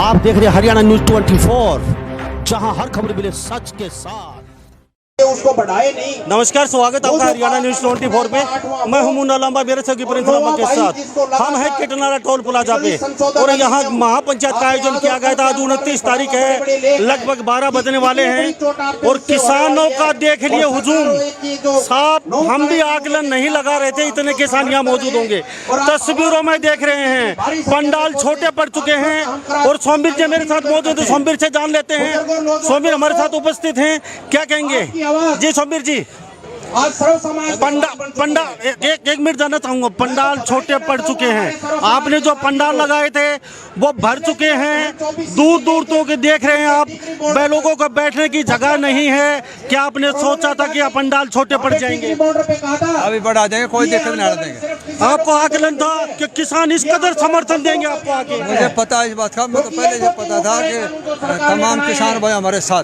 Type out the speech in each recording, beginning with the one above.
आप देख रहे हैं हरियाणा न्यूज 24, जहां हर खबर मिले सच के साथ। उसको बढ़ाए नहीं। नमस्कार, स्वागत है आपका हरियाणा न्यूज 24 पे। मैं हूं मुन्ना लांबा, मेरे सभी प्रिंस लांबा के साथ। हम हैं किटनारा टोल प्लाजा पे और यहाँ महापंचायत का आयोजन किया गया था। आज 29 तारीख है, लगभग 12 बजने वाले हैं और किसानों का देख लिए हुजूम। साहब, हम भी आकलन नहीं लगा रहे थे इतने किसान यहाँ मौजूद होंगे। तस्वीरों में देख रहे हैं पंडाल छोटे पड़ चुके हैं और सोमवीर जी मेरे साथ मौजूद है। सोमवीर से जान लेते हैं, सोमवीर हमारे साथ उपस्थित हैं, क्या कहेंगे जी सोमवीर जी? एक मिनट जानना चाहूंगा, पंडाल छोटे पड़ चुके हैं, आपने जो पंडाल लगाए थे वो भर चुके हैं, दूर दूर तक देख रहे हैं आप, लोगों को बैठने की जगह नहीं है। क्या आपने सोचा था कि आप पंडाल छोटे पड़ जाएंगे? अभी बढ़ा देंगे, कोई दिक्कत नहीं देंगे। आपको आकलन था कि किसान इस कदर समर्थन देंगे आपको आगे? मुझे पता है इस बात का, मुझे पहले से पता था कि तमाम किसान भाई हमारे साथ।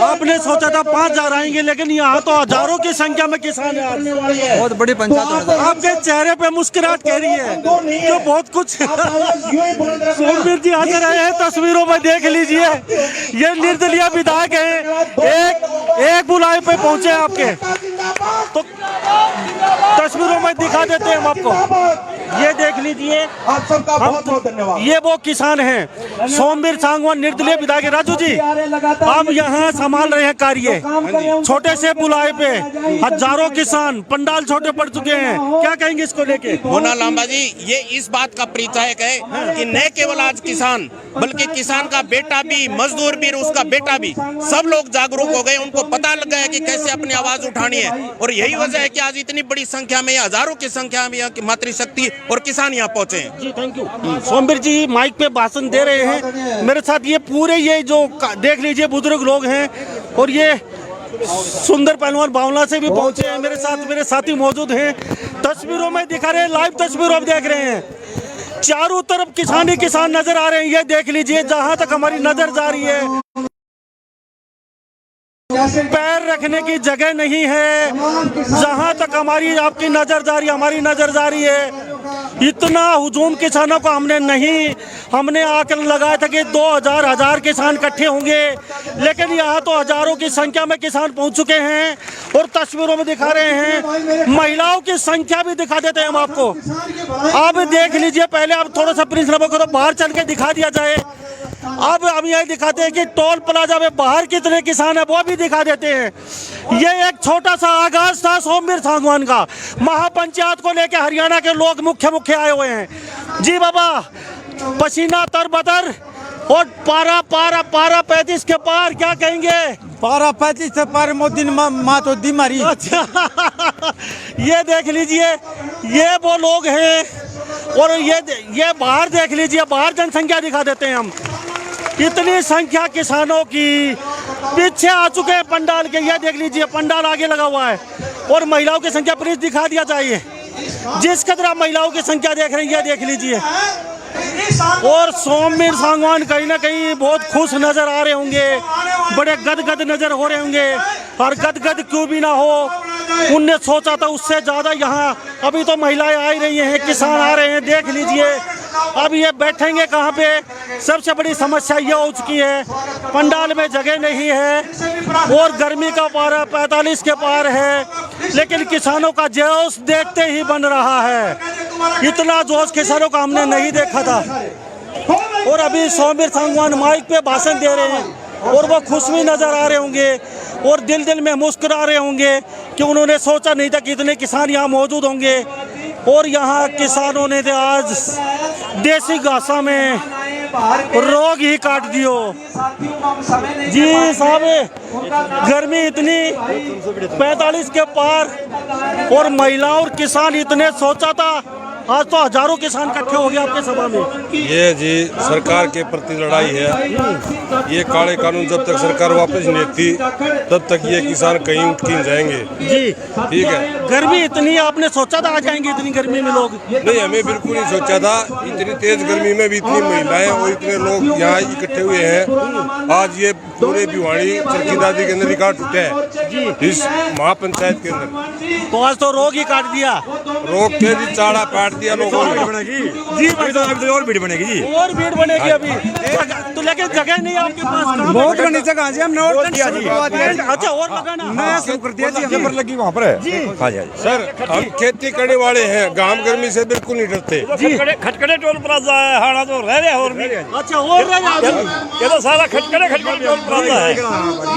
आपने सोचा था 5000 आएंगे, लेकिन यहाँ तो हजारों की संख्या में किसान है। बहुत बड़ी पंचायत। आपके चेहरे पे मुस्कुराहट कह रही है तो बहुत कुछ। सोमवीर जी हाजिर रहे हैं, तस्वीरों में देख लीजिए, ये निर्दलीय विधायक हैं, एक बुलाए पे पहुंचे आपके, तो तस्वीरों में दिखा देते हैं हम आपको। ये देख लीजिए, आप सबका बहुत बहुत धन्यवाद। ये वो किसान हैं सोमवीर सांगवान, निर्दलीय विधायक। राजू जी, आप यहाँ संभाल रहे हैं कार्य, छोटे से बुलाए पे हजारों किसान, पंडाल छोटे पड़ चुके हैं, क्या कहेंगे इसको लेके? मुन्ना लांबा जी, ये इस बात का परिचायक है कि न केवल आज किसान, बल्कि किसान का बेटा भी, मजदूर भी, उसका बेटा भी, सब लोग जागरूक हो गए। उनको पता लग गया कि कैसे अपनी आवाज उठानी है और यही वजह है कि आज इतनी बड़ी संख्या में, हजारों की संख्या में मातृशक्ति और किसान यहाँ पहुंचे हैं। जी thank you. Somvir ji mic पे भाषण दे रहे हैं, मेरे साथ ये पूरे ये जो देख लीजिए बुजुर्ग लोग हैं और ये सुंदर पहलवान बावला से भी पहुंचे हैं मेरे साथ, मेरे साथी मौजूद हैं। तस्वीरों में दिखा रहे हैं, लाइव तस्वीरों आप देख रहे हैं, चारों तरफ किसान ही किसान नजर आ रहे हैं। ये देख लीजिए, जहां तक हमारी नजर जा रही है पैर रखने की जगह नहीं है, जहां तक हमारी आपकी नजर जा रही है, हमारी नजर जा रही है। इतना हुजूम किसानों को हमने आकलन लगाया था कि 2000 किसान इकट्ठे होंगे, लेकिन यहाँ तो हजारों की संख्या में किसान पहुंच चुके हैं और तस्वीरों में दिखा रहे हैं। महिलाओं की संख्या भी दिखा देते हैं हम आपको, आप देख लीजिए। पहले आप थोड़ा सा प्रिंस लांबा को तो बाहर चल के दिखा दिया जाए, अब हम यही दिखाते हैं कि टोल प्लाजा में बाहर कितने किसान है वो भी दिखा देते हैं। ये एक छोटा सा आगाज था सोमवीर सांगवान का। महापंचायत को लेकर हरियाणा के लोग मुख्य आए हुए हैं। जी बाबा, पसीना तरबतर और पारा 35 के पार, क्या कहेंगे? पारा 35 से पार मोदी ने माँ तो दी मारी। अच्छा ये देख लीजिए, ये वो लोग हैं और ये बाहर देख लीजिए, बाहर जनसंख्या दिखा देते हैं हम। इतनी संख्या किसानों की पीछे आ चुके हैं पंडाल के, ये देख लीजिए, पंडाल आगे लगा हुआ है और महिलाओं की संख्या प्लीज दिखा दिया चाहिए। जिस कदर आप महिलाओं की संख्या देख रहे हैं, ये देख लीजिए। और सोमवीर सांगवान कहीं ना कहीं बहुत खुश नजर आ रहे होंगे, बड़े गदगद नजर हो रहे होंगे, और गदगद क्यों भी ना हो, उनने सोचा था उससे ज्यादा। यहाँ अभी तो महिलाएं आ ही रही हैं, किसान आ रहे हैं, देख लीजिए। अब ये बैठेंगे कहाँ पे? सबसे बड़ी समस्या ये हो चुकी है, पंडाल में जगह नहीं है और गर्मी का पारा 45 के पार है, लेकिन किसानों का जोश देखते ही बन रहा है। इतना जोश किसानों का हमने नहीं देखा था। और अभी सोमवीर सांगवान माइक पे भाषण दे रहे हैं और वो खुश भी नजर आ रहे होंगे और दिल में मुस्कुरा रहे होंगे कि उन्होंने सोचा नहीं था कि इतने किसान यहाँ मौजूद होंगे। और यहाँ किसानों ने तो आज देसी घासा में रोग ही काट दियो। जी साहब, गर्मी इतनी 45 के पार और महिलाओं और किसान इतने, सोचा था आज तो हजारों किसान इकट्ठे हो गए आपके सभा में। ये जी सरकार के प्रति लड़ाई है। ये काले कानून जब तक सरकार वापस नहीं लेती तब तक ये किसान कहीं उठ के जाएंगे। जी ठीक है। गर्मी इतनी, आपने सोचा था आ जाएंगे इतनी गर्मी में लोग? नहीं, हमें बिल्कुल नहीं सोचा था। इतनी तेज गर्मी में भी इतनी महिलाएं और इतने लोग यहाँ इकट्ठे हुए हैं। आज ये पूरे भिवाड़ी चरखी दादी के अंदर रिकॉर्ड टूटा है इस महापंचायत के अंदर। तो आज तो रोग ही काट दिया। रोक के जी चाड़ा काट दिया लोगों ने। जी भाई तो और भीड़ बनेगी जी, और भीड़ बनेगी अभी तो, लेकिन जगह नहीं है आपके पास। बहुत बड़ी जगह से हमने और अच्छा और लगाना नया शुरू कर दिया जी, हमने लगी वहाँ पर है। हाँ जी सर हम खेती करने वाले हैं, गांव गर्मी से बिल्कुल नहीं डरते। खटकड़े टोल प्लाजा है, हाड़ा तो रह रहे और भी। अच्छा और ये तो सारा खटकड़े टोल प्लाजा है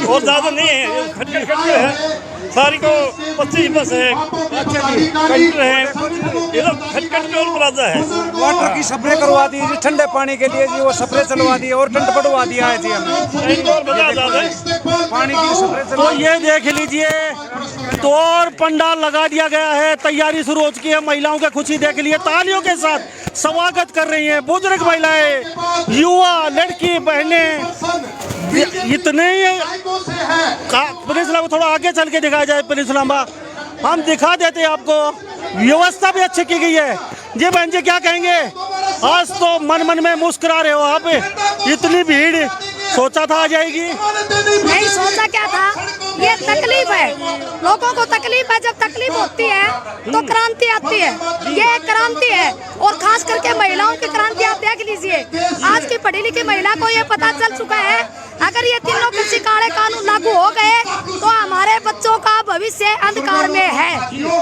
और ज्यादा नहीं है, खटकड़े है सारी को 25 बस है। अच्छा जी कंटर है, ये तो खटकड़ टोल प्लाजा है। वाटर की स्प्रे करवा दी जी, ठंडे पानी के लिए जी वो स्प्रे चलवा दी और टंट पटवा दिया है जी हमने, पानी की स्प्रे। तो ये देख लीजिए तो और पंडाल लगा दिया गया है, तैयारी शुरू हो चुकी है। महिलाओं की खुशी देख लिए, तालियों के साथ स्वागत कर रही हैं बुजुर्ग महिलाएं, युवा, लड़की, बहनें, इतने ही। पुलिस लामा थोड़ा आगे चल के दिखाया जाए, पुलिस लामा हम दिखा देते हैं आपको। व्यवस्था भी अच्छी की गई है। जी बहन जी क्या कहेंगे? आज तो मन मन में मुस्कुरा रहे हो आप, इतनी भीड़ सोचा था आ जाएगी? नहीं सोचा क्या था, ये तकलीफ है, लोगों को तकलीफ है। जब तकलीफ होती है तो क्रांति आती है, ये एक क्रांति है। और खास करके महिलाओं की क्रांति आप देख लीजिए। आज की पढ़ी लिखी महिला को ये पता चल चुका है, अगर ये तीनों कृषि काले कानून लागू हो गए तो हमारे बच्चों का भविष्य अंधकार में है।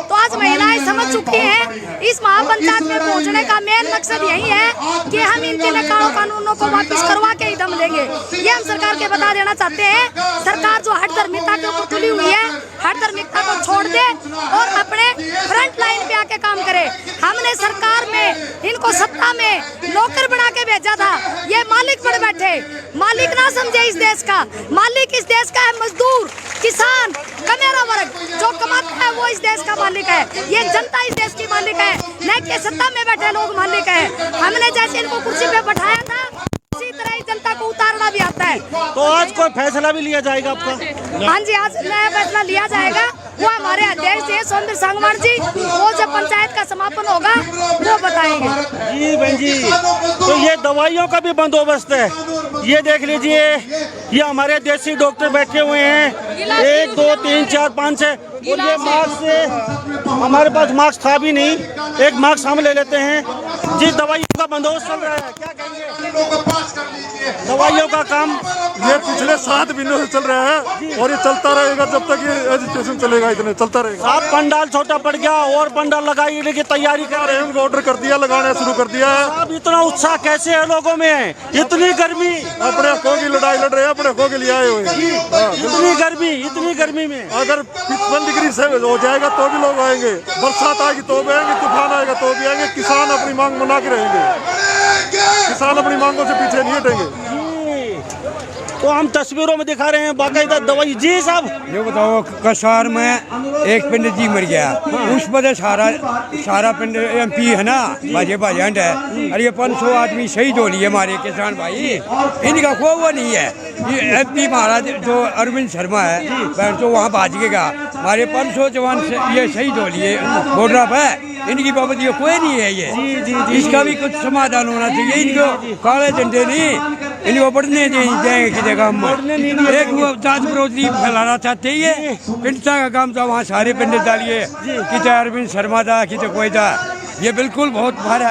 तो आज महिलाएं समझ चुकी हैं। इस महापंचायत में पहुंचने का मेन मकसद यही है कि हम इन तीनों काले कानूनों को वापस करवा के ही दम लेंगे। ये हम सरकार के बता देना चाहते हैं। सरकार जो हट धर्मिकता के ऊपर तुली हुई है, हट धर्मिकता को छोड़ दे और अपने फ्रंट लाइन पे आके काम करे। हमने सरकार में इनको सत्ता में नौकर बना के भेजा था, ये मालिक बन बैठे। मालिक ना समझे इस देश का, मालिक इस देश का है मजदूर, किसान, कमेरा वर्ग जो कमाता है वो इस देश का मालिक है। ये जनता इस देश की मालिक है, न कि सत्ता में बैठे लोग मालिक है। हमने जैसे इनको कुर्सी पे बैठाया था उसी तरह ही जनता को उतारना भी आता है। तो आज कोई फैसला भी लिया जाएगा आपका? हाँ जी आज नया फैसला लिया जाएगा। वो हमारे अध्यक्ष है सोमवीर सांगवान जी, वो जब पंचायत का समापन होगा वो बताएंगे। जी बहन जी तो ये दवाइयों का भी बंदोबस्त है। ये देख लीजिए, ये हमारे देसी डॉक्टर बैठे हुए हैं, 1 2 3 4 5 6। और ये मास्क से हमारे पास मास्क था भी नहीं, एक मास्क हम ले लेते हैं। जी दवाइयों का बंदोबस्त चल रहा है, क्या कहेंगे? दवाइयों का काम ये पिछले 7 महीनों से चल रहा है और ये चलता रहेगा जब तक ये एजुकेशन चलेगा, इतने चलता रहेगा। आप पंडाल छोटा पड़ गया और पंडाल लगाने की तैयारी कर रहे हैं, उनको ऑर्डर कर दिया, लगाना शुरू कर दिया है। अब इतना उत्साह कैसे है लोगों में? इतनी गर्मी, अपने हकों की लड़ाई लड़ रहे हैं, अपने हकों के लिए आए हुए हैं। इतनी गर्मी में अगर 55 डिग्री से हो जाएगा तो भी लोग आएंगे, बरसात आएगी तो भी आएंगे, तूफान आएगा तो भी आएंगे। किसान अपनी मांग मना के रहेंगे, किसान अपनी मांगों से पीछे नहीं हटेंगे। तो हम तस्वीरों में दिखा रहे हैं बाकायदा दवाई। जी साहब ये बताओ, कसार में एक पिंड जी मर गया, उस पर सारा पिंड MP है ना, बाजे बाजंड है। अरे ये 500 आदमी शहीद हो लिए हमारे किसान भाई, इनका खोवा नहीं है। ये MP महाराज जो अरविंद शर्मा है तो वहाँ भाज गएगा, हमारे 500 जवान ये शहीद हो लिए बॉर्डर पे, इनकी बाबत ये कोई नहीं है। ये इसका भी कुछ समाधान होना चाहिए। इनको काले झंडे नहीं, इनको बढ़ने देंगे कि जगह हम एक वो जात विरोधी फैलाना चाहते हैं। पिंडता का काम था, वहाँ सारे पिंड डालिए कि चाहे अरविंद शर्मा था कि कोई था, ये बिल्कुल बहुत भारी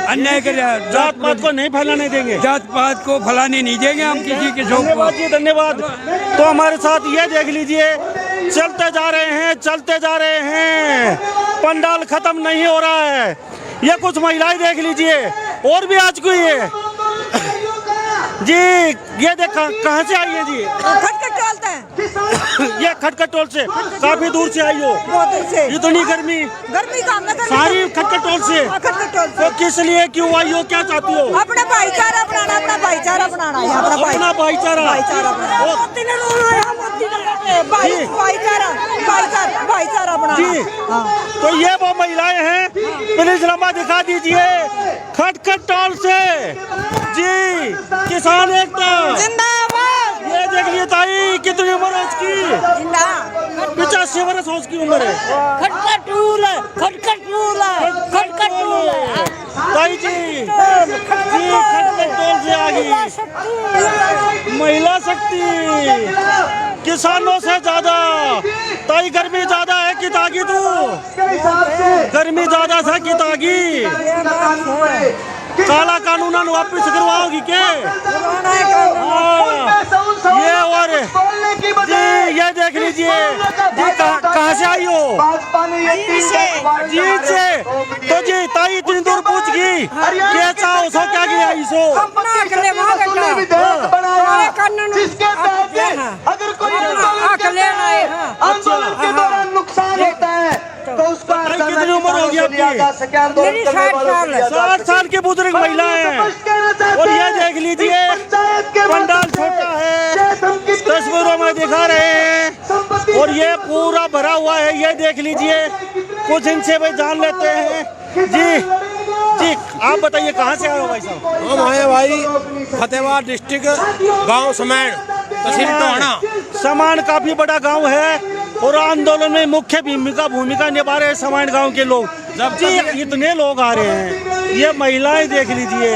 अन्याय कर रहा है। जात पात को नहीं फैलाने देंगे, जात पात को फैलाने नहीं देंगे हम किसी के शौक को। जी धन्यवाद। तो हमारे साथ ये देख लीजिए, चलते जा रहे हैं, पंडाल खत्म नहीं हो रहा है। ये कुछ महिलाएं देख लीजिए और भी आज कोई है जी। ये देखा कहाँ से आई है जी? खटखट टोलते हैं। ये खटखट टोल से काफी दूर से आई हो? बहुत दूर से। इतनी गर्मी काम न सारी खटखट टोल से? खटखट टोल से। तो किस लिए क्यों आई हो, क्या चाहती हो? अपना भाईचारा बनाना, अपना भाईचारा बनाना है, अपना भाईचारा भाईचारा बनाना जी। तो ये वो महिलाएं हैं, पुलिस लम्बा दिखा दीजिए, खटखट टोल से जी। किसान एकता जिंदाबाद। ये देख लिए ताई, कितनी उम्र है उसकी? 85 वर्ष हो उसकी उम्र है। खटखट टूल है, खटखट टूल है, खटखट टूल है ताई जी। खटखट टोल से आ गई महिला शक्ति। किसानों से ज्यादा ताई गर्मी ज्यादा है कि तागी तू गर्मी ज्यादा है कि तागी काला कानून वापिस करवाओगी के ये और जी ये देख लीजिए जी कहाँ से आई हो जी से तो जी ताई इतनी दूर पूछ गई क्या चाहो सो क्या गया इसो अगर कोई आंदोलन के दौरान नुकसान होता है तो उसका कितनी उम्र हो गई आपकी? मेरी 60 साल है। 60 साल की बुजुर्ग महिला है और ये देख लीजिए पंडाल छोटा है तस्वीरों में दिखा रहे हैं और ये पूरा भरा हुआ है। ये देख लीजिए कुछ इनसे भाई जान लेते हैं जी जी आप बताइए कहाँ से आए हो भाई साहब? हम आए भाई फतेहाबाद डिस्ट्रिक्ट गांव समैण तहसील टोहाना। समान काफी बड़ा गांव है और आंदोलन में मुख्य भूमिका निभा रहे हैं समान गांव के लोग। जब जी इतने लोग आ रहे हैं, ये महिलाएं देख लीजिए,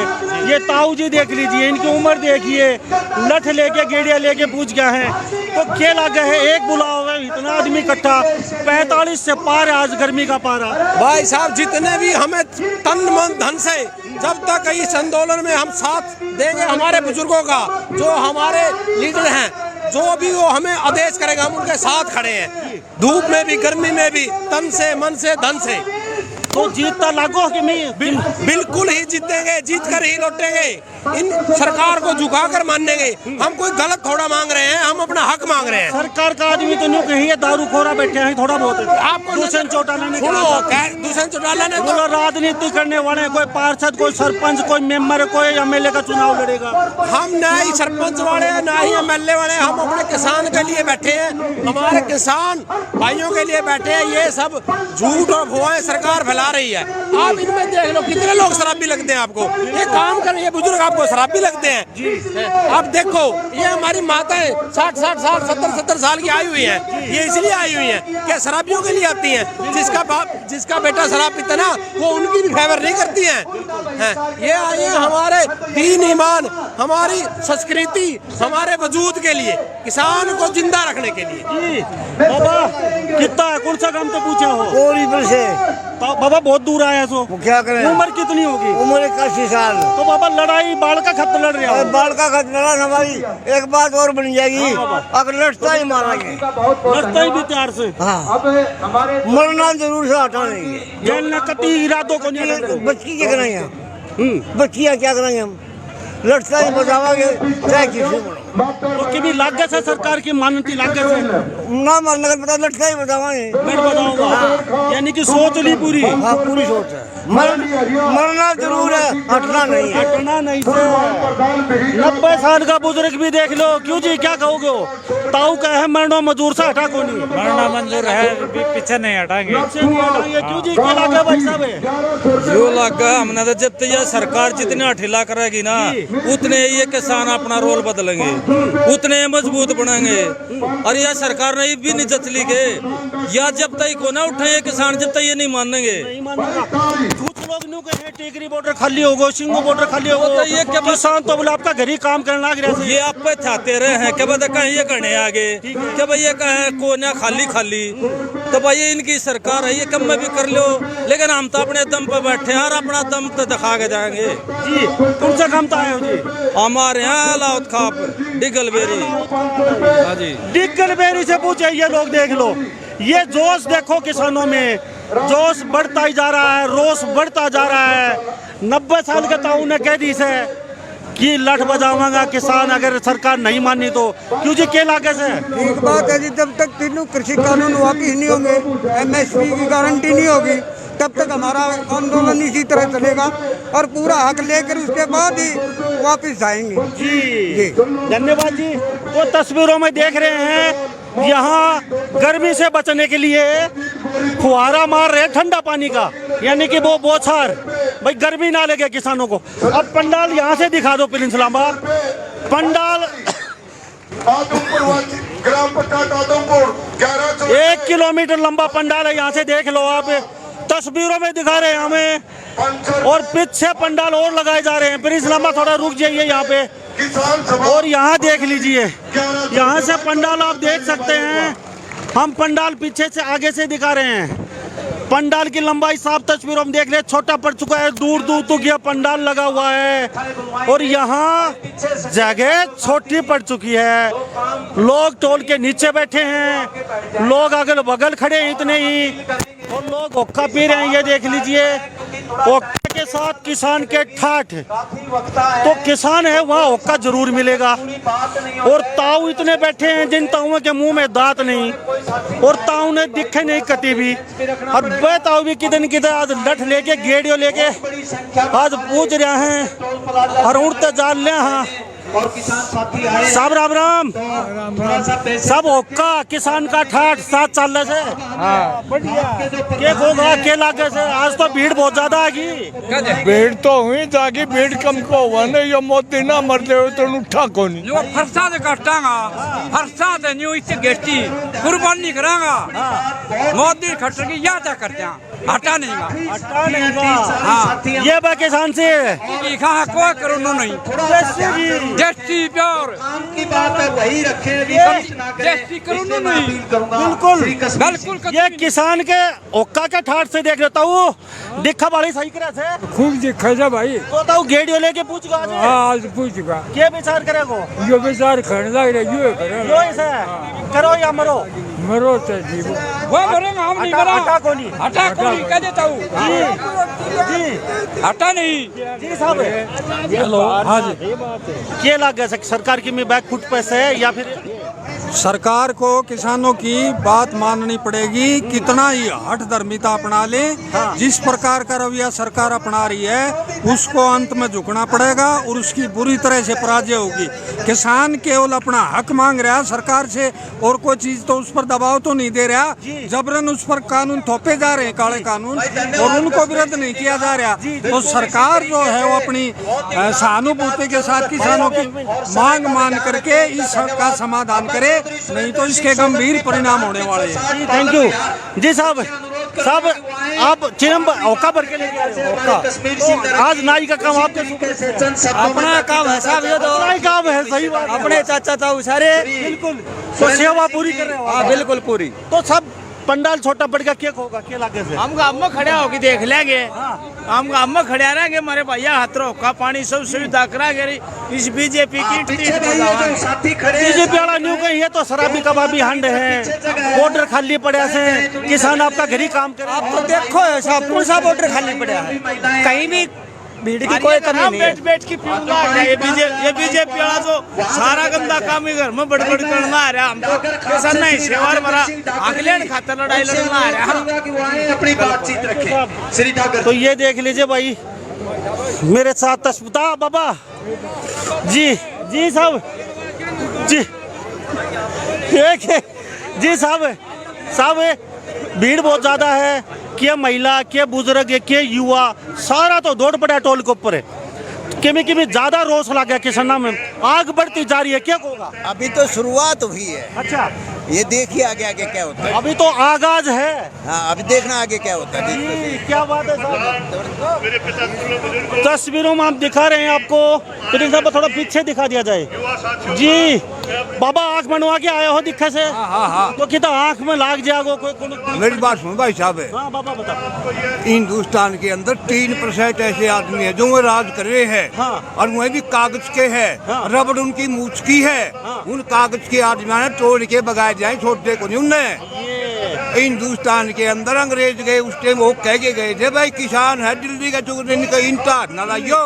ये ताऊ जी देख लीजिए, इनकी उम्र देखिए, लठ लेके गेड़िया लेके पूछ गए हैं तो क्या लगा है एक बुलाओ इतना आदमी इकट्ठा 45 से पार है आज गर्मी का पारा। भाई साहब जितने भी हमें तन मन धन से जब तक इस आंदोलन में हम साथ देंगे हमारे बुजुर्गों का, जो हमारे लीडर हैं, जो भी वो हमें आदेश करेगा हम उनके साथ खड़े हैं, धूप में भी गर्मी में भी, तन से मन से धन से। तो जीतता लागो कि नहीं? बिल्कुल ही जीतेंगे, जीत कर ही लौटेंगे। इन सरकार को झुकाकर मानेंगे। हम कोई गलत थोड़ा मांग रहे हैं, हम अपना हक मांग रहे हैं। सरकार का आदमी तो नहीं कही है, दारू खोरा बैठे हैं थोड़ा बहुत। आपको दूसरे चौटाला ने दूसरे चौटाला ने तो राजनीति करने वाले कोई पार्षद, कोई सरपंच, कोई मेंबर, कोई एमएलए का चुनाव लड़ेगा। हम ना ही सरपंच वाले ना ही एमएलए वाले, हम अपने किसान के लिए बैठे हैं, हमारे किसान भाइयों के लिए बैठे हैं। ये सब झूठ और अफवाहें सरकार फैला रही है। आप इनमें देख लो कितने लोग शराबी लगते हैं आपको, ये काम कर, ये बुजुर्ग आपको शराबी लगते हैं। आप देखो ये हमारी माताएं 60 साल 70 साल की आई हुई हैं, ये इसलिए आई हुई हैं कि शराबियों के लिए आती हैं। जिसका बाप जिसका बेटा शराब पीता ना वो उनकी भी फेवर नहीं करती हैं। ये आई है हमारे दीन ईमान, हमारी संस्कृति, हमारे वजूद के लिए, किसान को जिंदा रखने के लिए। बाबा कितना है, कौन सा काम तो पूछे हो? गोरीपुर से बाबा बहुत दूर आया सो, क्या करें? उम्र कितनी होगी? उम्र 81 साल। तो बाबा लड़ाई बाढ़ का खत लड़ रहे हो? बाल का खत लड़ा ना भाई, एक बात और बन जाएगी, अगर लड़ता ही मारेंगे, लड़ता ही भी प्यार से। हाँ मरना जरूर से हटा नहीं, जेल ने कति इरादों को नहीं हटाएंगे। बच्ची क्या कराएंगे, बच्चियाँ क्या कराएंगे, हम लड़ता ही बचावागे चाहे किसी को। तो कभी लागत है सरकार की मान्यता लागत है ना मरने का पता, लड़ता ही बचावागे। मैं बताऊंगा यानी कि सोच ली पूरी। हाँ पूरी सोच है, मरना जरूर है, हटना नहीं है। हटना नहीं से 90 साल का बुजुर्ग भी देख लो। क्यों जी क्या कहोगे? ताऊ का है मरना मजदूर से हटा को नहीं, मरना मंजूर है, पीछे नहीं हटाएंगे। क्यों जी क्या लगा भाई साहब? जो लगा हमने तो जब तक ये सरकार जितने ढीला करेगी ना उतने ये किसान अपना रोल बदलेंगे, उतने मजबूत बनेंगे। और यह सरकार ने भी नहीं जचली के या जब तक को ना उठाए किसान, जब तक ये नहीं मानेंगे। कुछ लोग न्यू कहे टेकरी बॉर्डर खाली होगो, सिंगू बॉर्डर खाली होगो, तो ये क्या किसान तो बोला आपका घर ही काम करने लग रहे। ये आप पे चाहते रहे हैं क्या बता कहीं ये करने आगे क्या भाई ये कहे कोना खाली खाली, तो भाई ये इनकी सरकार है, ये कम में भी कर लो, लेकिन हम तो अपने दम पे बैठे हैं और अपना दम तो दिखा के जाएंगे। जी कौन सा काम तो आए हो जी? हमारे यहाँ लाउत खाप डिगलबेरी। हाँ जी डिगलबेरी से पूछे ये लोग देख लो, ये जोश देखो किसानों में, जोश बढ़ता ही जा रहा है, रोष बढ़ता जा रहा है। 90 साल के ताऊ ने कह दी से कि लठ बजाऊंगा किसान अगर सरकार नहीं मानी तो। क्यों जी क्या लागे से? एक बात है जी, जब तक तीनों कृषि कानून वापिस नहीं होंगे, MSP की गारंटी नहीं होगी, तब तक हमारा आंदोलन इसी तरह चलेगा और पूरा हक लेकर उसके बाद ही वापिस जाएंगे। जी धन्यवाद जी। तो तस्वीरों में देख रहे हैं यहाँ गर्मी से बचने के लिए फुहारा मार रहे ठंडा पानी का, यानी कि वो बौछार, भाई गर्मी ना लगे किसानों को। अब पंडाल यहाँ से दिखा दो प्रिंस लांबा, पंडाल 1 किलोमीटर लंबा पंडाल है, यहाँ से देख लो आप, तस्वीरों में दिखा रहे हैं हमें। और पीछे पंडाल और लगाए जा रहे हैं। प्रिंस लांबा थोड़ा रुक जाइए यहाँ पे, और यहाँ देख लीजिए, यहाँ से पंडाल आप देख सकते हैं। हम पंडाल पीछे से आगे से दिखा रहे हैं। पंडाल की लंबाई साफ तस्वीरों में देख ले, छोटा पड़ चुका है, दूर दूर तक यह पंडाल लगा हुआ है और यहाँ जगह छोटी पड़ चुकी है। लोग टोल के नीचे बैठे हैं, लोग अगल बगल खड़े हैं इतने ही, और लोग हुक्का पी रहे हैं। ये देख लीजिए, हुक्का के साथ किसान के ठाठ, तो किसान है वहाँ हुक्का जरूर मिलेगा। और ताऊ इतने बैठे हैं जिन ताऊओं के मुंह में दांत नहीं, और ताऊ ने दिखे नहीं कती भी। और वे ताऊ भी किधर आज लठ लेके गेड़ियो लेके आज पूछ रहे हैं और उड़ते जाल ले। हाँ साहब राम राम। सब हुक्का किसान का ठाठ साथ चल रहे से के होगा के लागे से। आज तो भीड़ बहुत ज्यादा आगी। भीड़ तो हुई जागी, भीड़ कम को हुआ नहीं। ये मोदी ना मर जाए तो उठा को नहीं। जो फरसा दे कटांगा, फरसा दे न्यू इसे गेटी कुर्बानी करांगा। मोदी खट्टर की याद करते हैं, हटा नहीं गा, हटा नहीं गा। हाँ ये बा किसान से कहा कोई करो नहीं देसी प्यार की बात है, वही रखे देसी करो नहीं। बिल्कुल बिल्कुल। ये किसान के हुक्का के ठाठ से देख लेता हूँ, दिखा वाली सही करे से खूब दिखा जा भाई। तो ताऊ गेड़ियो लेके पूछ गा आज। आज पूछ गा के विचार करेगो? यो विचार करने लग रहे यो करे, यो ऐसे करो या मरो। मरो तो जीव वो मरेंगे, हम नहीं मरा। हटा को नहीं, हटा को नहीं कह देता हूँ जी हटा नहीं जी साहब। हेलो हाँ जी। क्या लग गया सरकार की में बैक फुट पैसे है या फिर सरकार को किसानों की बात माननी पड़ेगी। कितना ही हठ धर्मिता अपना ले, जिस प्रकार का रवैया सरकार अपना रही है उसको अंत में झुकना पड़ेगा और उसकी बुरी तरह से पराजय होगी। किसान केवल अपना हक मांग रहा है सरकार से, और कोई चीज तो उस पर दबाव तो नहीं दे रहा। जबरन उस पर कानून थोपे जा रहे हैं, काले कानून, और उनको विरोध नहीं किया जा रहा। तो सरकार जो है वो अपनी सहानुभूति के साथ किसानों की मांग मान करके इस का समाधान करे, नहीं तो इसके गंभीर परिणाम होने वाले हैं। थैंक यू जी साहब। साहब आप चिरम औका भर के लेके आए हो। आज नाई का काम आपके अपना काम है साहब, ये तो नाई काम है। सही बात। अपने चाचा ताऊ सारे बिल्कुल तो सेवा पूरी कर रहे हो। हाँ बिल्कुल पूरी। तो सब पंडाल छोटा पड़ गया, क्या होगा, क्या लागे से हम गाँव में खड़े होके देख लेंगे। हम गाँव में खड़े रहेंगे, हमारे भैया हथरो का पानी सब सुविधा करा गए। इस बीजेपी की बीजेपी वाला न्यू कही है तो शराबी कबाबी हंड है, बॉर्डर खाली पड़ा से किसान आपका घर ही काम करे। आप तो देखो सब कौन सा बॉर्डर खाली पड़ा है, कहीं भी भीड़ की कोई कमी नहीं है। बैठ के ये बीजेपी वाला तो सारा गंदा काम ही घर में बड़बड़ करना आ रहा। हम तो किसान नहीं सेवार भरा अगले खातर लड़ाई लड़ना आ रहा। अपनी बातचीत रखें श्री ठाकर। तो ये देख लीजिए भाई मेरे साथ तस्वीर बाबा जी जी साहब जी जी साहब साहब भीड़ बहुत ज्यादा है। क्या महिला, क्या बुजुर्ग, क्या युवा, सारा तो दौड़ पड़ा टोल के ऊपर है। किमी ज्यादा रोष लग गया किसाना में, आग बढ़ती जा रही है, क्या होगा? अभी तो शुरुआत हुई है। अच्छा ये देखिए आगे आगे क्या होता है। अभी तो आगाज है। हाँ अभी देखना आगे क्या होता है। क्या बात है साहब। तस्वीरों में हम दिखा रहे हैं आपको, लेकिन साहब थोड़ा पीछे दिखा दिया जाए जी। बाबा आंख बनवा के आया हो दिखा से। हाँ तो कितना आंख में लाग जाएगा कोई। मेरी बात सुन भाई साहब। हाँ बाबा बताओ। हिंदुस्तान के अंदर 3% ऐसे आदमी है जो वो राज कर रहे हैं। हाँ। और वह भी कागज के है। हाँ। रबड़ उनकी मूछ की है। हाँ। उन कागज के आदमी तोड़ के बगाए जाए, छोड़ते को नहीं उनने। हिंदुस्तान के अंदर अंग्रेज गए उस टाइम वो कह के गए थे भाई किसान है दिल्ली का चुक इंटा न लाइयो।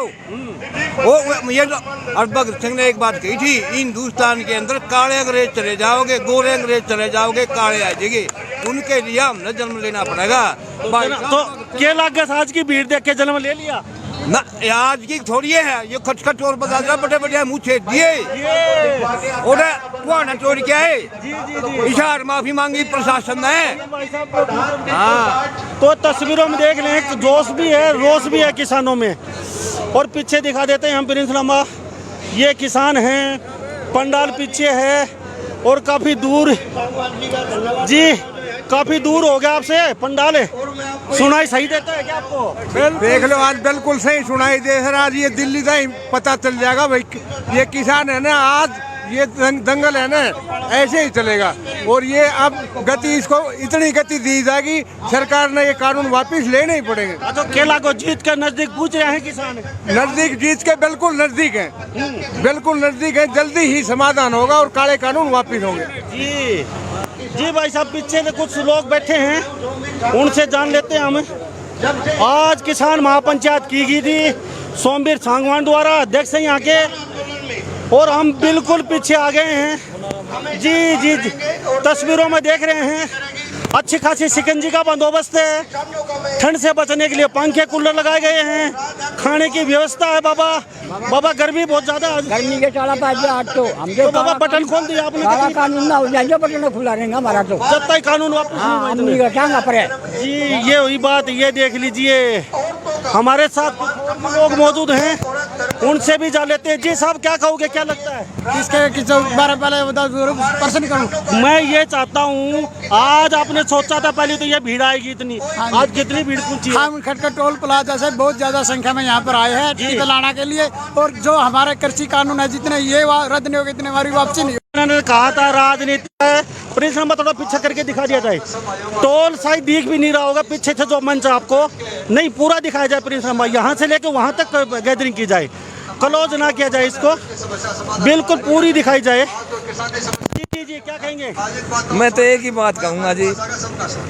वो ये और भगत सिंह ने एक बात कही थी, हिंदुस्तान के अंदर काले अंग्रेज चले जाओगे, गोरे अंग्रेज चले जाओगे, काले आ जाएंगे, उनके लिए हमने जन्म लेना पड़ेगा। तो क्या लग आज की भीड़ देख के जन्म ले लिया ना, आज की थोड़ी है ये खटखट और बता दिया, बड़े बड़े मुँह छेद दिए और चोरी क्या है। इशार माफी मांगी प्रशासन ने। हाँ तो तस्वीरों में देख लें जोश भी है, रोष भी है किसानों में। और पीछे दिखा देते हैं हम प्रिंस लामा, ये किसान हैं, पंडाल पीछे है और काफी दूर जी काफी दूर हो गया आपसे पंडाल, सुनाई सही देता है क्या आपको? देख लो आज बिल्कुल सही सुनाई दे रहा। आज ये दिल्ली का ही पता चल जाएगा भाई, ये किसान है ना, आज ये दंगल है ना ऐसे ही चलेगा। और ये अब गति, इसको इतनी गति दी जाएगी, सरकार ने ये कानून वापस लेने ही पड़ेंगे। तो केला को जीत के नजदीक पूछ रहे हैं किसान, नजदीक जीत के बिल्कुल नजदीक है, बिल्कुल नजदीक है। जल्दी ही समाधान होगा और काले कानून वापस होंगे। जी जी भाई साहब, पीछे से कुछ लोग बैठे हैं, उनसे जान लेते हैं हम। आज किसान महापंचायत की गई थी सोमवीर सांगवान द्वारा, अध्यक्ष हैं यहाँ के, और हम बिल्कुल पीछे आ गए हैं। जी जी जी, तस्वीरों में देख रहे हैं अच्छी खासी शिकंजी का बंदोबस्त है, ठंड से बचने के लिए पंखे कूलर लगाए गए हैं, खाने की व्यवस्था है। बाबा गर्मी बहुत ज्यादा है, गर्मी के चला पाए आज तो तो बाबा बटन खोल दिया आपने, कानून ना हो जाए, बटन खुला रहेगा हमारा तो, जब तक कानून वापस नहीं पड़े। जी ये हुई बात, ये देख लीजिए हमारे साथ लोग मौजूद हैं, उनसे भी जा लेते हैं। जी साहब, क्या कहोगे, क्या लगता है किसके बारे पर्सन करूँ? मैं ये चाहता हूँ, आज आपने सोचा था पहले तो ये भीड़ आएगी इतनी, आज कितनी भीड़ पहुंची है? हम खटखट टोल प्लाजा से बहुत ज्यादा संख्या में यहाँ पर आए हैं टीका लाने के लिए, और जो हमारे कृषि कानून है जितने ये रद्द नहीं होगी इतने हमारी वापसी नहीं। उन्होंने कहा था राजनीति है, प्रिंस नंबर थोड़ा पीछे करके दिखा दिया जाए, टोल शायद दिख भी नहीं रहा होगा पीछे से जो मंच आपको, नहीं पूरा दिखाया जाए प्रिंस नंबर, यहाँ से लेकर वहाँ तक गैदरिंग की जाए, क्लोज ना किया जाए इसको, बिल्कुल पूरी दिखाई जाए। जी जी, क्या कहेंगे? मैं तो एक ही बात कहूँगा जी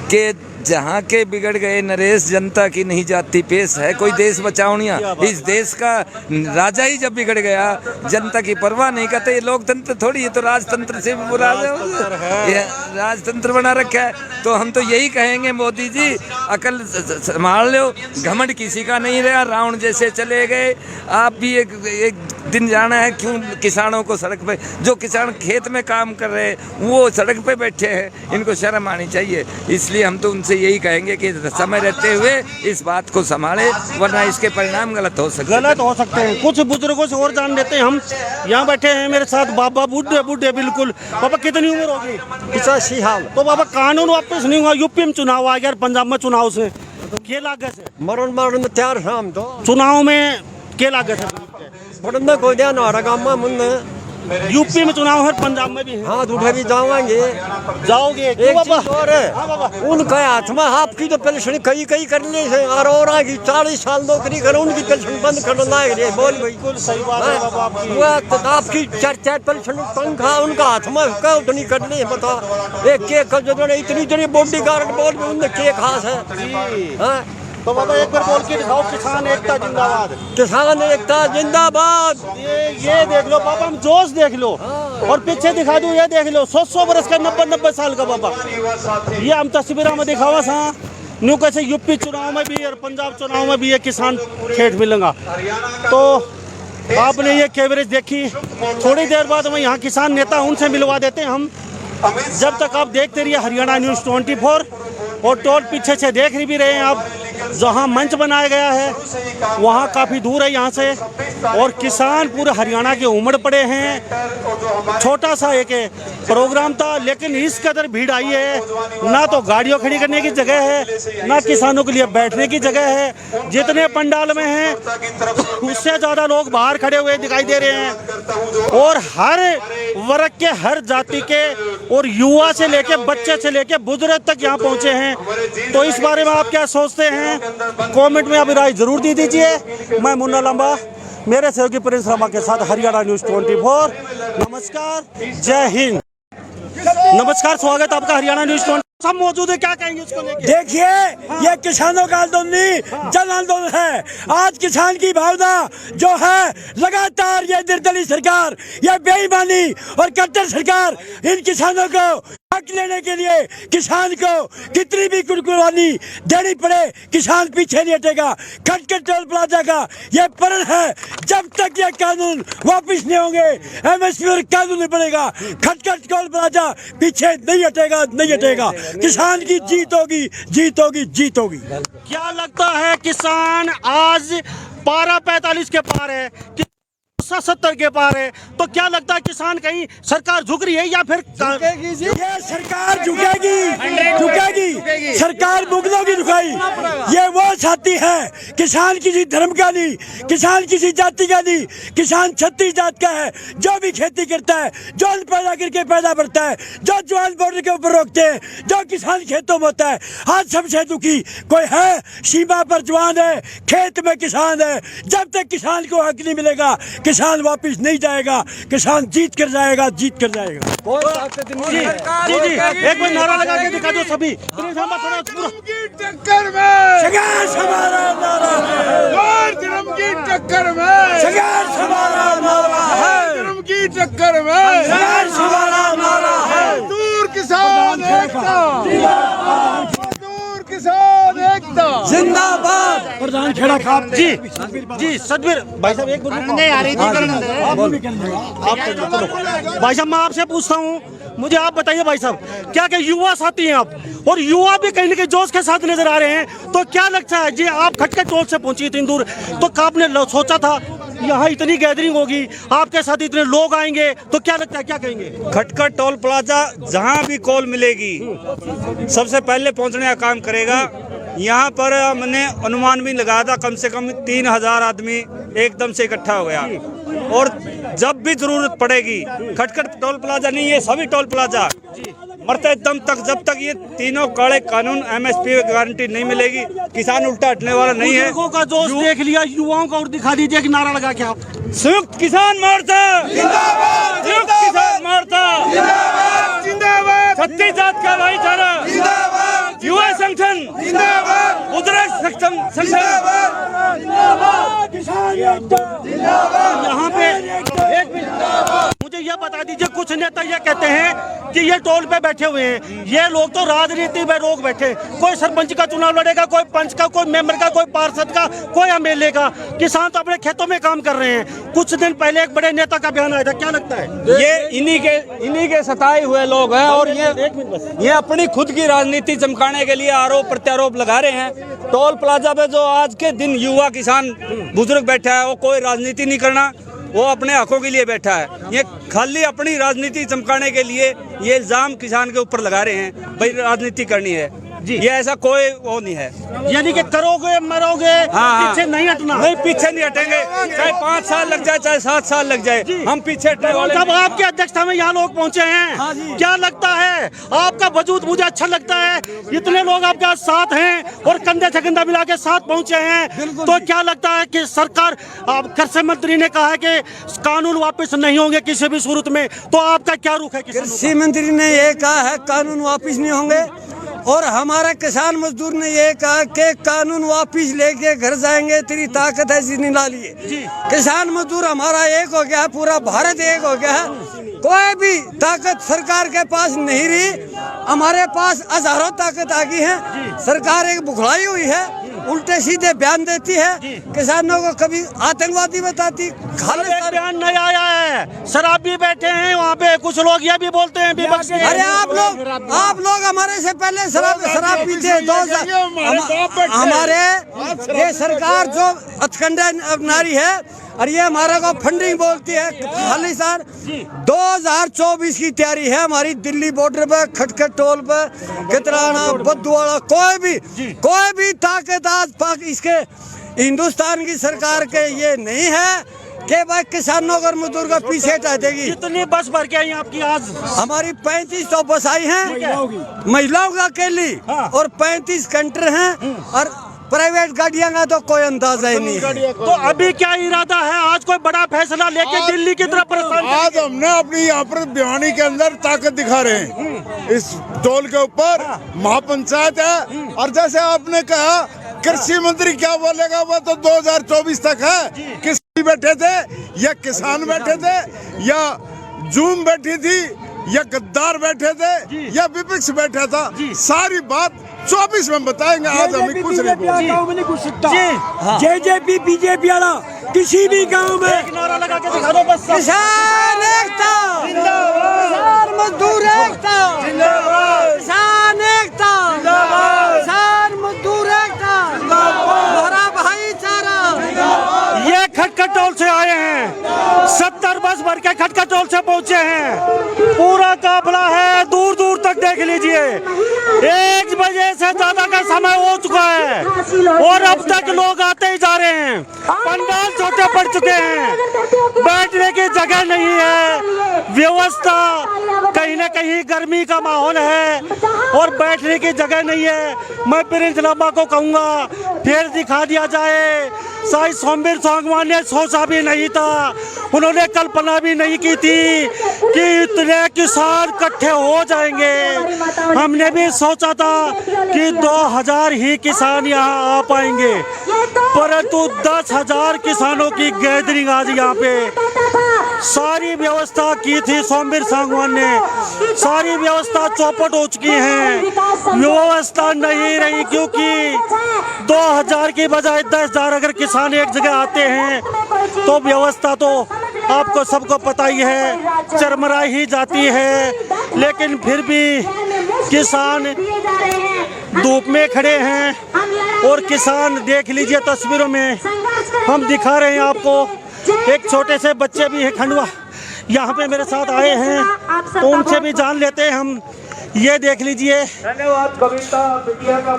कि जहाँ के बिगड़ गए नरेश, जनता की नहीं जाती पेश है, कोई देश बचाओनिया। इस देश का राजा ही जब बिगड़ गया, जनता की परवाह नहीं करते। ये लोकतंत्र थोड़ी, ये तो राजतंत्र से भी बुरा है, राजतंत्र बना रखा है। तो हम तो यही कहेंगे, मोदी जी अकल संभाल लो, घमंड किसी का नहीं रहा, रावण जैसे चले गए। आप भी एक दिन जाना है क्यों किसानों को सड़क पे, जो किसान खेत में काम कर रहे हैं वो सड़क पे बैठे हैं, इनको शर्म आनी चाहिए। इसलिए हम तो उनसे यही कहेंगे कि समय रहते हुए इस बात को संभाले, वरना इसके परिणाम गलत हो सकते हैं। कुछ बुजुर्गों से और जान लेते हैं हम, यहाँ बैठे हैं मेरे साथ बाबा, बूढ़े बिल्कुल। बाबा कितनी उम्र होगी? 85 साल। तो बाबा कानून वापस नहीं हुआ, यूपी में चुनाव आ गया, पंजाब में चुनाव से क्या लागत है? मरण में तैयार है हम तो, चुनाव में क्या लागत है? बड़े को ध्यान आ रहा गाँव में मुन्ने, यूपी में चुनाव है, पंजाब में भी है। हाँ दूठे भी जाओगे एक चीज और है, उनके हाथ में आपकी तो पेंशन कई करने से, और आगे 40 साल नौकरी करो, उनकी पेंशन बंद करना है। बोल बिल्कुल सही बात है बाबा आपकी। आपकी 4 पेंशन पंखा उनका हाथ में नहीं करनी है। बता एक केक जो इतनी बॉडी गार्ड बोल उनने केक खास है। तो बाबा एक बार बोल के दिखाओ, किसान एकता जिंदाबाद, किसान एकता जिंदाबाद। ये देख लो बाबा, हम जोश देख लो, और पीछे दिखा दूं, ये देख लो 100 बरस का, 90 साल का बाबा, ये हम तस्वीरों में दिखावा सा न्यू कैसे यूपी चुनाव में भी और पंजाब चुनाव में भी ये किसान खेत मिलेगा। तो आपने ये कवरेज देखी, थोड़ी देर बाद में यहाँ किसान नेता उनसे मिलवा देते हैं हम। जब तक आप देखते रहिए हरियाणा न्यूज़ 24, और टोल पीछे से देख भी रहे हैं आप, जहां मंच बनाया गया है वहां काफ़ी दूर है यहाँ से, और किसान पूरे हरियाणा के उमड़ पड़े हैं। छोटा सा एक प्रोग्राम था, लेकिन इस कदर भीड़ आई है, ना तो गाड़ियों खड़ी करने की जगह है, ना किसानों के लिए बैठने की जगह है। जितने पंडाल में हैं उससे ज़्यादा लोग बाहर खड़े हुए दिखाई दे रहे हैं, और हर वर्ग के, हर जाति के, और युवा से लेके बच्चे से लेके बुजुर्ग तक यहाँ पहुँचे हैं। तो इस बारे में आप क्या सोचते हैं, कमेंट में अभी राय जरूर दी दीजिए। मैं मुन्ना लंबा, मेरे सहयोगी प्रिंस रामा के साथ हरियाणा न्यूज़ 24। नमस्कार, जय हिंद। नमस्कार, स्वागत आपका हरियाणा न्यूज़ 24। सब मौजूद है, क्या कहेंगे इसको लेके? देखिए, ये किसानों का आंदोलन नहीं, जन आंदोलन है। आज किसान की भावना जो है, लगातार ये निर्दलीय सरकार, ये बेईमानी और कट्टर सरकार इन किसानों को हक लेने के लिए किसान को कितनी भी कुर्बानी देनी पड़े, किसान पीछे नहीं हटेगा। खटखट टोल प्लाजा का ये प्रण है, जब तक ये कानून वापस नहीं होंगे, एमएसपी पर कानून नहीं बनेगा, खटखट टोल प्लाजा पीछे नहीं हटेगा। किसान की जीत होगी, जीत होगी, जीत होगी। क्या लगता है किसान आज 12:45 के पार है, 70 के पार है। तो क्या लगता है किसान कहीं सरकार झुक रही है या फिर ये सरकार झुकेगी सरकार मुगलों की झुकाई। ये वो छाती है, किसान किसी धर्म का नहीं, किसान किसी जाति का नहीं, किसान 36 जात का है। जो भी खेती करता है, जो अन्न पैदा करके पैदा बढ़ता है, जो ज्वार बॉर्डर के ऊपर रोकते हैं, जो किसान खेतों में होता है। आज सबसे दुखी कोई है, सीमा पर जवान है, खेत में किसान है। जब तक किसान को हक नहीं मिलेगा, किसान वापिस नहीं जाएगा, किसान जीत कर जाएगा, जीत कर जाएगा। जी जी एक बार नारा लगा के दिखा दो सभी। टक्कर में संघर्ष हमारा नारा है, धर्म की टक्कर में संघर्ष हमारा नारा है, धर्म की टक्कर में संघर्ष हमारा नारा है। दूर किसान एकता, दूर किसान एकता जिंदाबाद। प्रधान खेड़ा खाप जी सतबीर भाई साहब एक भाई साहब मैं आपसे पूछता हूँ, मुझे आप बताइए भाई साहब, क्या क्या युवा साथी हैं आप, और युवा भी कहीं न कहीं जोश के साथ नजर आ रहे हैं। तो क्या लगता है जी, आप खटखट टोल से पहुंची इतनी दूर, तो आपने सोचा था यहाँ इतनी गैदरिंग होगी, आपके साथ इतने लोग आएंगे, तो क्या लगता है क्या कहेंगे? खटखट टोल प्लाजा जहाँ भी कॉल मिलेगी सबसे पहले पहुँचने का काम करेगा। यहाँ पर हमने अनुमान भी लगाया था, कम से कम 3000 आदमी एकदम से इकट्ठा हो गया। और जब भी जरूरत पड़ेगी, खटखट टोल प्लाजा नहीं, ये सभी टोल प्लाजा मरते दम तक, जब तक ये तीनों काले कानून MSP की गारंटी नहीं मिलेगी, किसान उल्टा हटने वाला नहीं है। लोगों का जोश देख लिया, युवाओं का और दिखा दीजिए एक नारा लगा के आप। संयुक्त किसान मोर्चा जिंदाबाद, संयुक्त किसान मोर्चा जिंदाबाद, जिंदाबाद, 36 जात का भाईचारा जिंदाबाद, युवा संगठन जिंदाबाद, उद्योग संगठन यहाँ पे मुझे ये बता दीजिए, कुछ नेता ये कहते हैं कि ये टोल पे बैठे हुए हैं, ये लोग तो राजनीति में रोक बैठे, कोई सरपंच का चुनाव लड़ेगा, कोई पंच का, कोई मेंबर का, कोई पार्षद का, कोई MLA का। किसान तो अपने खेतों में काम कर रहे हैं। कुछ दिन पहले एक बड़े नेता का बयान आया था, क्या लगता है? ये इन्हीं के सताए हुए लोग हैं, और ये अपनी खुद की राजनीति चमकाने के लिए आरोप प्रत्यारोप लगा रहे हैं। टोल प्लाजा पे जो आज के दिन युवा किसान बुजुर्ग बैठा है, वो कोई राजनीति नहीं करना, वो अपने हकों के लिए बैठा है। ये खाली अपनी राजनीति चमकाने के लिए ये इल्जाम किसान के ऊपर लगा रहे हैं, भाई राजनीति करनी है जी। ये ऐसा कोई वो नहीं है, यानी कि करोगे मरोगे, पीछे नहीं हटना। नहीं, पीछे नहीं हटेंगे, चाहे 5 साल लग जाए, चाहे 7 साल लग जाए, हम पीछे हटने वाले। जब आपकी अध्यक्षता में यहाँ लोग पहुँचे हैं, क्या लगता है आपका वजूद मुझे अच्छा लगता है, इतने लोग आपके साथ हैं और कंधे से कंधा मिला के साथ पहुँचे हैं। तो क्या लगता है कि सरकार, कृषि मंत्री ने कहा है कि कानून वापिस नहीं होंगे किसी भी सूरत में, तो आपका क्या रुख है? कृषि मंत्री ने ये कहा है कानून वापिस नहीं होंगे, और हमारा किसान मजदूर ने ये कहा कि कानून वापिस लेके घर जाएंगे, तेरी ताकत है जितनी ला लिए। किसान मजदूर हमारा एक हो गया है, पूरा भारत एक हो गया है, कोई भी ताकत सरकार के पास नहीं रही, हमारे पास हजारों ताकत आ गई है। सरकार एक बुखलाई हुई है, उल्टे सीधे बयान देती है, किसानों को कभी आतंकवादी बताती। बयान नहीं आया है, शराबी बैठे हैं वहाँ पे, कुछ लोग ये भी बोलते हैं विपक्षी। अरे आप लोग हमारे से पहले शराब पीते। हमारे ये सरकार जो अतकंडा नारी है, और ये हमारा को फंडिंग बोलती है खाली सर। 2024 की तैयारी है हमारी, दिल्ली बॉर्डर पे, खटखट टोल पे, कितराना, बद्दुआड़ा, कोई भी ताकत आज इसके हिंदुस्तान की सरकार के ये नहीं है कि भाई किसानों और मजदूर का पीछे हटा देगी। कितनी बस भर के आई आपकी आज? हमारी 3500 बस आई हैं, महिलाओं का अकेली, और 35 कंटर हैं, और प्राइवेट गाड़ियां का तो कोई अंदाजा ही नहीं है। तो अभी क्या इरादा है, आज कोई बड़ा फैसला लेके दिल्ली की तरफ प्रस्थान? आज हमने अपनी यहाँ पर भिवानी के अंदर ताकत दिखा रहे हैं। इस टोल के ऊपर महापंचायत है, और जैसे आपने कहा कृषि मंत्री क्या बोलेगा, वो तो 2024 तक है। किसी बैठे थे, या किसान बैठे थे, या जूम बैठी थी, या गद्दार बैठे थे, या विपक्ष बैठा था, सारी बात 24 में बताएंगे। आज हमें कुछ नहीं घुस सकता। जेजेपी बीजेपी वाला किसी भी गांव में एक नारा लगा के दिखा दो बस। किसान एकता जिंदाबाद, किसान मजदूर एकता जिंदाबाद, किसान एकता जिंदाबाद, किसान मजदूर एकता जिंदाबाद, हमारा भाईचारा। ये खटखट टोल से आए हैं, 70 बस भर के खटकटोल से पहुंचे हैं। पूरा काफिला है, दूर दूर तक देख लीजिए। 1 बजे से ज्यादा का समय हो चुका है और अब तक लोग आते ही जा रहे हैं। पंडाल छोटे पड़ चुके हैं, बैठने की जगह नहीं है, व्यवस्था कहीं ना कहीं गर्मी का माहौल है और बैठने की जगह नहीं है। मैं प्रिंस लांबा को कहूँगा फिर दिखा दिया जाए। साईं सोमवीर सांगवान ने सोचा भी नहीं था, उन्होंने कल्पना भी नहीं की थी कि इतने किसान इकट्ठे हो जाएंगे। हमने भी सोचा था कि 2000 ही किसान यहाँ आ पाएंगे, परंतु 10,000 किसानों की गैदरिंग आज यहाँ पे। सारी व्यवस्था की थी सोमवीर सांगवान ने, सारी व्यवस्था चौपट हो चुकी है। व्यवस्था नहीं रही क्योंकि 2000 की बजाय 10,000 अगर किसान एक जगह आते हैं तो व्यवस्था तो आपको सबको पता ही है, चरमरा ही जाती है। लेकिन फिर भी किसान धूप में खड़े हैं और किसान देख लीजिए तस्वीरों में हम दिखा रहे हैं आपको। एक छोटे से बच्चे भी हैं, खंडवा यहाँ पे मेरे साथ आए हैं, तो उनसे भी जान लेते हैं हम। ये देख लीजिए,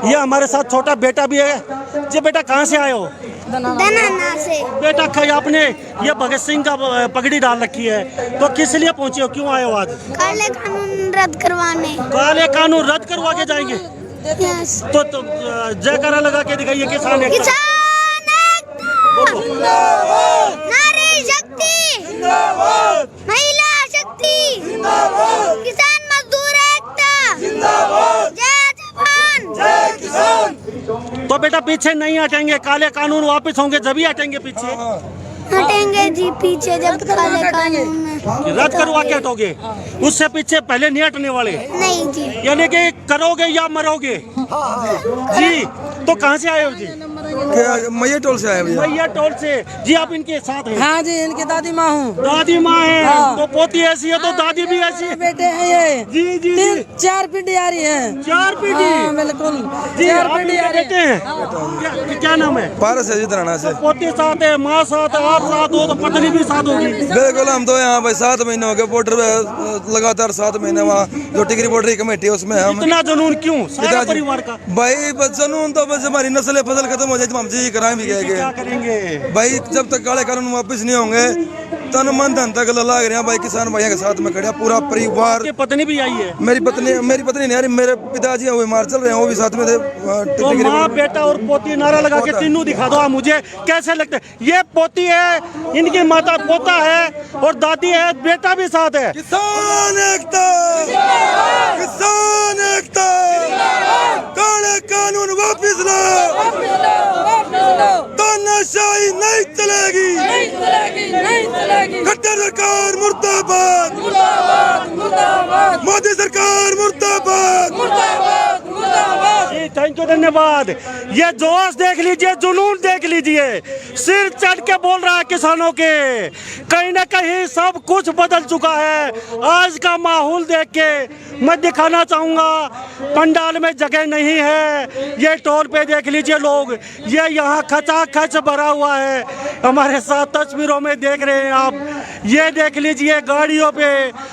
ये हमारे साथ छोटा बेटा भी है। जी बेटा, कहाँ से आए हो? दनाना से। बेटा आपने ये भगत सिंह का पगड़ी डाल रखी है, तो किस लिए पहुँचे हो, क्यों आए हो आज? काले कानून रद्द करवाने। काले कानून रद्द करवा के जाएंगे? तो जयकारा लगा के दिखाइए किसान एकता। नारी शक्ति, महिला शक्ति, किसान मजदूर एकता, जय जवान, जय किसान। तो बेटा पीछे नहीं हटेंगे, काले कानून वापस होंगे जब ही हटेंगे पीछे। हटेंगे जी पीछे जब काले कानून रद्द करवा के हटोगे, उससे पीछे पहले नहीं हटने वाले? नहीं जी। यानी कि करोगे या मरोगे? जी तो कहाँ से आए हो जी? मैया टोल से आए भैया। मैया टोल से। जी आप इनके साथ हैं? हाँ जी, इनकी दादी माँ हूँ। दादी माँ है। हाँ। तो पोती ऐसी है तो दादी भी ऐसी है। बेटे हैं ये। जी जी 4 पीढ़ी आ रही है। 4 पीढ़ी? हाँ, बिल्कुल। जी 4 पीढ़ी आ रही है। क्या नाम है? पारस है जी दराना से। पोती साथ है, माँ साथ है, आप साथ हो तो पत्नी भी साथ होगी। बिल्कुल, हम तो यहाँ भाई 7 महीने हो गए बॉर्डर पे, लगातार 7 महीने वहाँ जो टिकरी बॉर्डर की कमेटी है उसमें हम। इतना जुनून क्यों सारा परिवार का? भाई बस जुनून तो बस हमारी नस्ल फसल खत्म हो जाए तो हम जी कराएं भी क्या करेंगे भाई। जब तक काले कानून वापस नहीं होंगे तन मन धन तक लगा रहे हैं भाई। किसान भाइयों के साथ में खड़े पूरा परिवार। पत्नी भी आई है? मेरी पत्नी नहीं आ रही, मेरे पिताजी वो बीमार चल रहे हैं, वो भी साथ में थे। तो माँ बेटा और पोती नारा लगा के तीनों दिखा दो मुझे कैसे लगता है। ये पोती है, इनकी माता पोता है और दादी है, बेटा भी साथ है। किसान एकता, किसान एकता, काले कानून वापस लो, तानाशाही नहीं चलेगी, नहीं चलेगी, नहीं चलेगी। खट्टर सरकार मुर्दाबाद, मुर्दाबाद, मुर्दाबाद। मोदी सरकार मुर्दाबाद, मुर्दाबाद, मुर्दाबाद। जी थैंक यू, धन्यवाद। ये जोश देख लीजिए, जुनून देख लीजिए, सिर चढ़ के बोल रहा है किसानों के। कहीं ना कहीं सब कुछ बदल चुका है। आज का माहौल देख के मैं दिखाना चाहूँगा, पंडाल में जगह नहीं है। ये टोल पे देख लीजिए लोग, ये यहाँ खचाखच भरा हुआ है। हमारे साथ तस्वीरों में देख रहे हैं आप, ये देख लीजिए गाड़ियों पे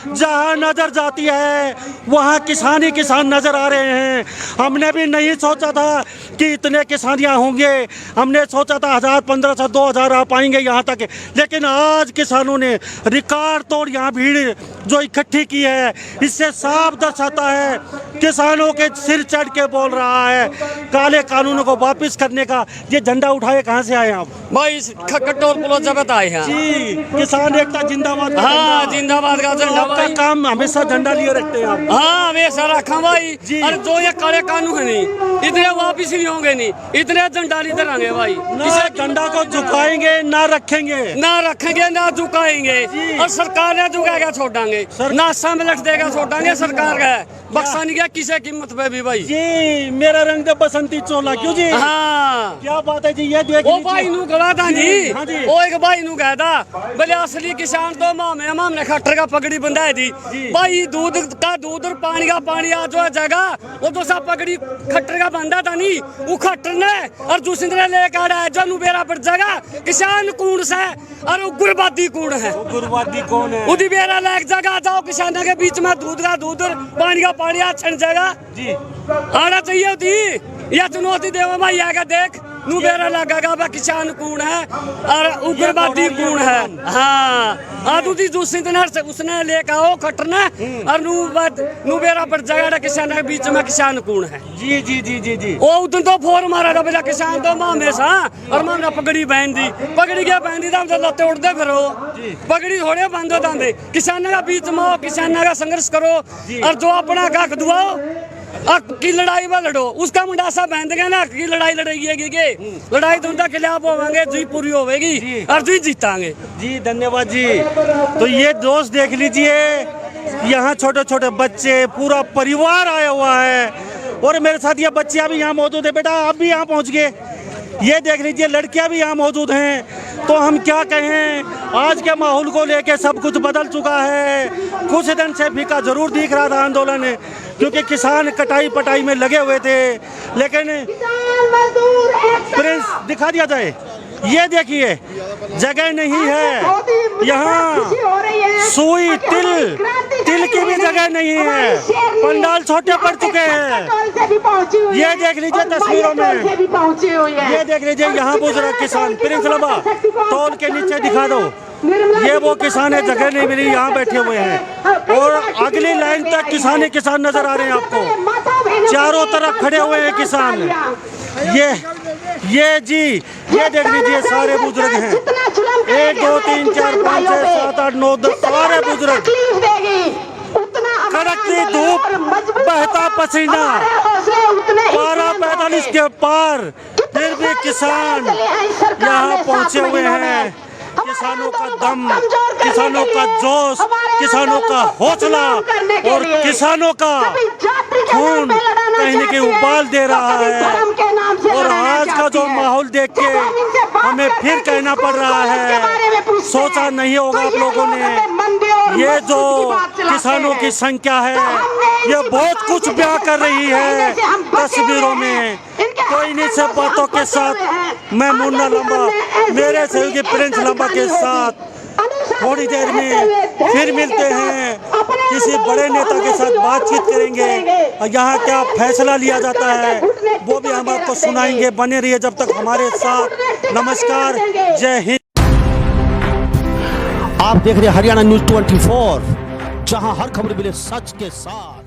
जहाँ नजर जाती है वहाँ किसान ही किसान नजर आ रहे हैं। हमने भी नहीं सोचा था कि इतने किसान यहाँ होंगे। हमने सोचा था 1000, 1500, 2000 आ पाएंगे यहाँ तक, लेकिन आज किसानों ने रिकॉर्ड तोड़ यहाँ भीड़ जो इकट्ठी की है, इससे साफ दर्शाता है किसानों के सिर चढ़ के बोल रहा है काले कानूनों को वापस करने का। ये झंडा उठाए कहाँ से आए आप? भाई खकटोल पुलो जगत आए हैं जी। किसान एकता जिंदाबाद। हाँ जिंदाबाद का झंडा। आपका काम हमेशा झंडा लिए रखते हैं आप? हाँ हमेशा रखा भाई। अरे जो ये काले कानून है नहीं, इतने वापिस नहीं होंगे, नहीं इतने झंडा नहीं धरांगे भाई। इसे झंडा को झुकाएंगे ना रखेंगे, ना रखेंगे ना झुकाएंगे। और सरकार ने झुकाएगा छोड़ांगे, ना समझ देगा छोड़ांगे। सरकार का बख्शा नहीं गया किसी कीमत पे भी भाई। जी मेरा रंग दे बसंती चोला क्यों जी? हाँ क्या बात है जी। ये देख वो भाई नू गवा था जी। वो एक भाई नू कहा था बोले असली किसान तो हमने खट्टर का पगड़ी बंधाई थी भाई, दूध का दूध और पानी का पानी आज जो जगह वो तो सब पगड़ी खट्टर का बंधा था नहीं, वो खट्टर ने और दूसरे लेकर आया जो बेरा पर जगह किसान कौन सा है और उग्रवादी कौन है? उग्रवादी कौन है? उदी बेरा लायक जगह जाओ किसानों के बीच में दूध का दूध और पानी का पानी अच्छी जगह जी आना चाहिए होती या चुनौती देवा भाई आएगा देख नू बेरा लगेगा बा किसान कौन है और उग्रवादी कौन है। हाँ आदूदी दूसरी दिन से उसने लेकर आओ खटरना और नू बेरा पर जगह किसान के बीच में किसान कौन है? जी जी जी जी जी वो उधर तो फोर मारा था बेटा किसान तो माँ हमेशा और माँ पगड़ी पहन दी, पगड़ी क्या पहन दी था तो लत्ते उड़ते फिर पगड़ी थोड़े बंद होता किसान का बीच में हो, किसान का संघर्ष करो और जो अपना हक दुआओ की लड़ाई में लड़ो, उसका मुंडासा बहन गया ना की लड़ाई लड़ेगी के लड़ाई तो उनका खिलाफ होंगे जी पूरी होगी और जी जीतांगे। जी धन्यवाद जी। तो ये दोस्त देख लीजिए, यहाँ छोटे छोटे बच्चे पूरा परिवार आया हुआ है और मेरे साथ ये बच्चियाँ भी यहाँ मौजूद है। बेटा आप भी यहाँ पहुँच गए, ये देख लीजिए लड़कियां भी यहाँ मौजूद हैं। तो हम क्या कहें, आज के माहौल को लेके सब कुछ बदल चुका है। कुछ दिन से फीका जरूर दिख रहा था आंदोलन, क्योंकि किसान कटाई पटाई में लगे हुए थे, लेकिन प्रिंस दिखा दिया जाए, ये देखिए जगह नहीं है यहाँ, सुई तिल की भी जगह नहीं है, पंडाल छोटे पड़ चुके हैं। ये देख लीजिए तस्वीरों में, ये देख लीजिए यहाँ बुजुर्ग किसान। प्रिंस लंबा तौल के नीचे दिखा दो, ये वो किसान है, जगह नहीं मिली, यहाँ बैठे हुए हैं और अगली लाइन तक किसान ही किसान नजर आ रहे हैं आपको, चारों तरफ खड़े हुए हैं किसान। ये जी ये देख लीजिए सारे बुजुर्ग हैं, 1 2 3 4 5 6 7 8 9 10 सारे बुजुर्ग, कड़कती धूप, बहता पसीना, 12-45 के पार, फिर भी किसान यहाँ पहुँचे हुए हैं। किसानों का दम, किसानों का जोश, किसानों का हौसला और किसानों का खून कहीं न कहीं उबाल दे रहा है। और आज का जो माहौल देख के हमें फिर कहना पड़ रहा है, सोचा नहीं होगा आप लोगों ने, ये जो किसानों की संख्या है ये बहुत कुछ बयां कर रही है तस्वीरों में। तो इन्हीं सब बातों के साथ मैं मुन्ना लंबा मेरे सहयोगी प्रिंस लंबा के साथ थोड़ी देर में फिर मिलते हैं, किसी बड़े नेता के साथ बातचीत करेंगे और यहाँ क्या फैसला लिया जाता है वो भी हम आपको सुनाएंगे। बने रहिए जब तक हमारे साथ। नमस्कार, जय हिंद। आप देख रहे हैं हरियाणा न्यूज़ 24, जहां हर खबर मिले सच के साथ।